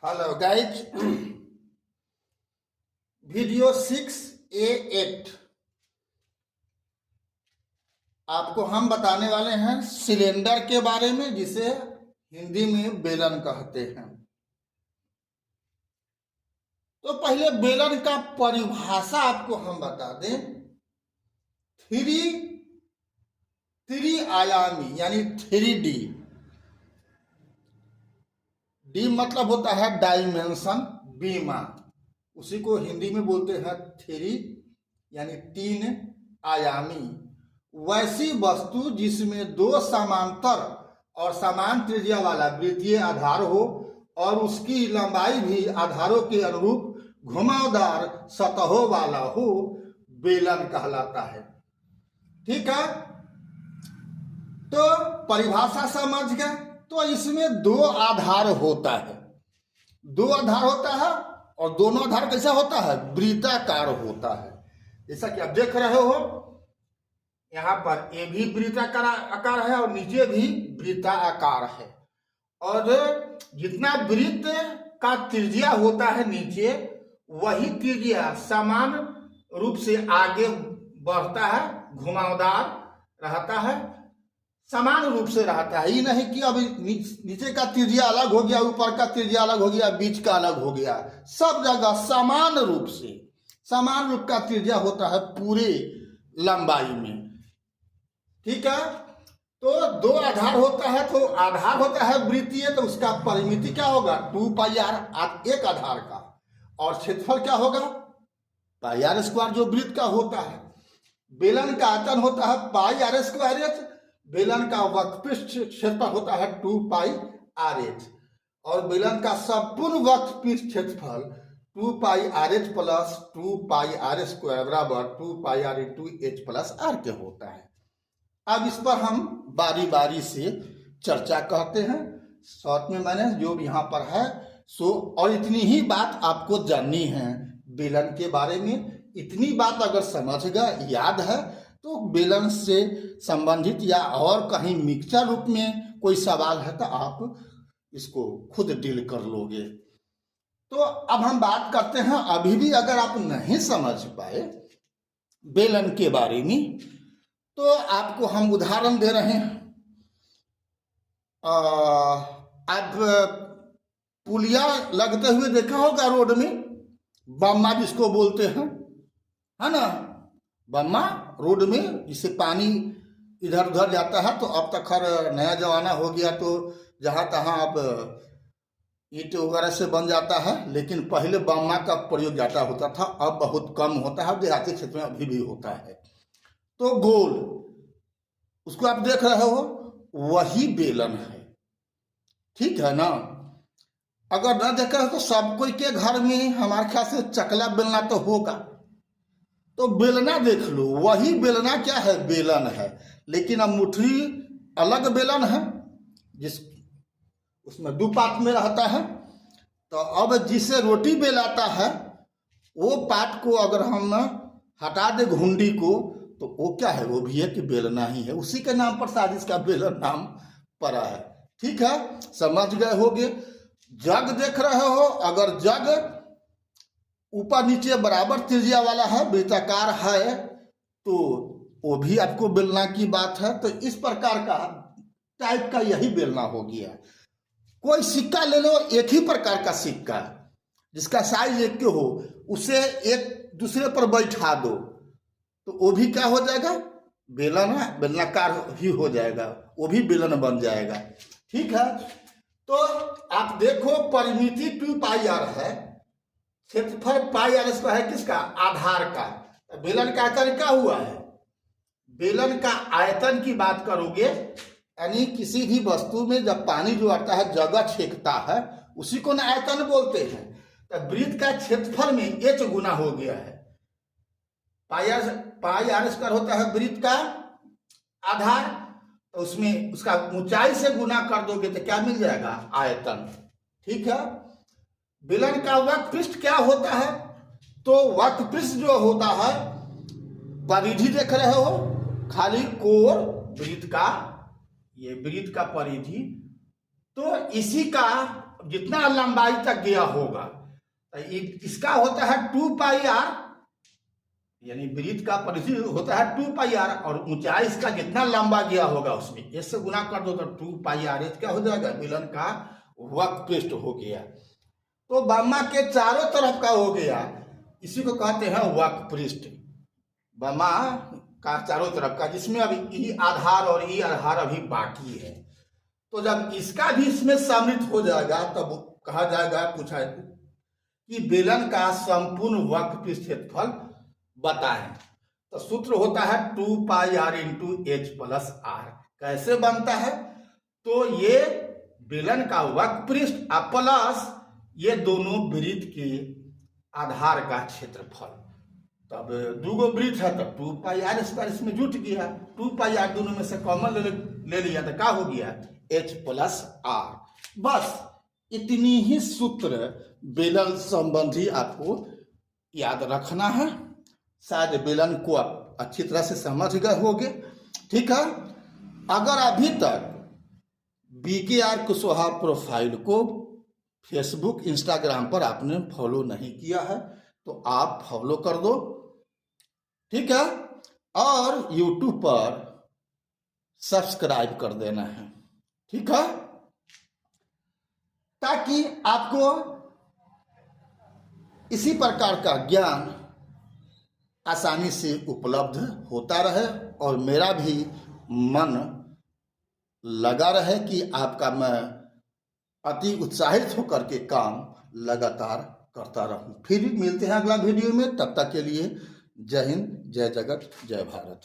Hello guys, video 6A8 आपको हम बताने वाले हैं सिलेंडर के बारे में, जिसे हिंदी में बेलन कहते हैं। तो पहले बेलन का परिभाषा आपको हम बता दें। थ्री आयामी यानी 3D। डी मतलब होता है डायमेंशन, बीमा, उसी को हिंदी में बोलते हैं थ्री यानी 3 आयामी। वैसी वस्तु जिसमें दो समांतर और समान त्रिज्या वाला वृत्तीय आधार हो और उसकी लंबाई भी आधारों के अनुरूप घुमावदार सतहों वाला हो, बेलन कहलाता है। ठीक है, तो परिभाषा समझ गए। तो इसमें दो आधार होता है, और दोनों आधार कैसा होता है? वृत्ताकार होता है। जैसा कि आप देख रहे हो, यहाँ पर ये भी वृत्ताकार आकार है और नीचे भी वृत्ताकार है। और जितना वृत्त का त्रिज्या होता है नीचे, वही त्रिज्या समान रूप से आगे बढ़ता है, घुमावदार रहता है, समान रूप से रहता है। ये नहीं कि अभी नीचे का त्रिज्या अलग हो गया, ऊपर का त्रिज्या अलग हो गया, बीच का अलग हो गया। सब जगह समान रूप का त्रिज्या होता है पूरे लंबाई में। ठीक है, तो दो आधार होता है। तो आधार होता है वृत्तीय, तो उसका परिमिति क्या होगा? 2πr एक आधार का। और क्षेत्रफल क्या होगा? πr², जो वृत्त का होता है। बेलन का आयतन होता है πr²। बेलन का वक्रपृष्ठ क्षेत्रफल होता है 2πr₺, और बेलन का संपूर्ण वक्रपृष्ठ क्षेत्रफल 2πr₺ प्लस 2πr² बराबर 2πr × h+r के होता है। अब इस पर हम बारी बारी से चर्चा करते हैं। शॉर्ट में मैंने जो यहाँ पर है सो, और इतनी ही बात आपको जाननी है बेलन के बारे में। इतनी बात अगर समझ गए, याद है, तो बेलन से संबंधित या और कहीं मिक्सचर रूप में कोई सवाल है तो आप इसको खुद डील कर लोगे। तो अब हम बात करते हैं, अभी भी अगर आप नहीं समझ पाए बेलन के बारे में, तो आपको हम उदाहरण दे रहे हैं। आप पुलिया लगते हुए देखा होगा रोड में, बम्मा जिसको बोलते हैं, है ना? बम्मा रोड में, जिससे पानी इधर उधर जाता है। तो अब तक खैर नया जमाना हो गया, तो जहाँ तहाँ अब ईंट वगैरह से बन जाता है, लेकिन पहले बम्मा का प्रयोग ज़्यादा होता था, अब बहुत कम होता है। देहाती क्षेत्र में अभी भी होता है। तो गोल, उसको आप देख रहे हो, वही बेलन है। ठीक है ना? अगर न देख रहे हो तो सब कोई के घर में हमारे ख्याल से चकला बेलना तो होगा। तो बेलना देख लो, वही बेलना क्या है? बेलन है। लेकिन अब मुठरी अलग बेलन है, उसमें दो पात में रहता है। तो अब जिसे रोटी बेलाता है, वो पात को अगर हम हटा दे घुंडी को, तो वो क्या है? वो भी है कि बेलना ही है। उसी के नाम पर शायद इसका बेलन नाम पड़ा है। ठीक है, समझ गए होगे। जग देख रहे हो, अगर जग ऊपर नीचे बराबर त्रिज्या वाला है, वृत्ताकार है, तो वो भी आपको बेलना की बात है। तो इस प्रकार का टाइप का यही बेलना हो गया। कोई सिक्का ले लो, एक ही प्रकार का सिक्का जिसका साइज एक के हो, उसे एक दूसरे पर बैठा दो, तो वो भी क्या हो जाएगा? बेलनाकार ही हो जाएगा, वो भी बेलन बन जाएगा। ठीक है, तो आप देखो, परिमिति 2πr है, क्षेत्रफल πr² है। किसका? आधार का। बेलन का आयतन क्या हुआ है? बेलन का आयतन की बात करोगे, यानी किसी भी वस्तु में जब पानी जो आता है, जगह छेकता है, उसी को ना आयतन बोलते हैं। तो वृत्त का क्षेत्रफल में h गुना हो गया है। πr² होता है वृत्त का आधार, तो उसमें उसका ऊंचाई से गुना कर दोगे तो क्या मिल जाएगा? आयतन। ठीक है, बेलन का वक्रपृष्ठ क्या होता है? तो वक्रपृष्ठ जो होता है, परिधि देख रहे हो, खाली कोर वृत्त का, ये वृत्त का परिधि, तो इसी का जितना लंबाई तक गया होगा, तो इसका होता है 2πr, यानी वृत्त का परिधि होता है 2πr, और ऊंचाई इसका जितना लंबा गया होगा उसमें इससे गुना कर दो तो 2πr क्या हो जाएगा, बेलन का वक्रपृष्ठ हो गया। तो बर्मा के चारों तरफ का हो गया, इसी को कहते हैं वक्रपृष्ठ। बर्मा का चारों तरफ का, जिसमें अभी ई आधार और ई आधार अभी बाकी है। तो जब इसका भी इसमें सम्मिलित हो जाएगा तब कहा जाएगा, पूछा कि बेलन का संपूर्ण वक्रपृष्ठ क्षेत्रफल बताएं। तो सूत्र होता है 2πr into h plus r। कैसे बनता है, तो ये बेलन का वक्रपृष्ठ और प्लस ये दोनों वृत्त के आधार का क्षेत्रफल। तब दूगो वृत्त है तब 2πr स्क्वायर इसमें जुट गया, 2πr दोनों में से कॉमन ले लिया तो क्या हो गया, h प्लस r। बस इतनी ही सूत्र बेलन संबंधी आपको याद रखना है। शायद बेलन को आप अच्छी तरह से समझ गए होंगे। ठीक है, अगर अभी तक BKR कुशवाहा प्रोफाइल को फेसबुक इंस्टाग्राम पर आपने फॉलो नहीं किया है तो आप फॉलो कर दो, ठीक है, और यूट्यूब पर सब्सक्राइब कर देना है, ठीक है, ताकि आपको इसी प्रकार का ज्ञान आसानी से उपलब्ध होता रहे और मेरा भी मन लगा रहे कि आपका मैं अति उत्साहित होकर के काम लगातार करता रहूं। फिर मिलते हैं अगला वीडियो में, तब तक के लिए जय हिंद, जय जगत, जय भारत।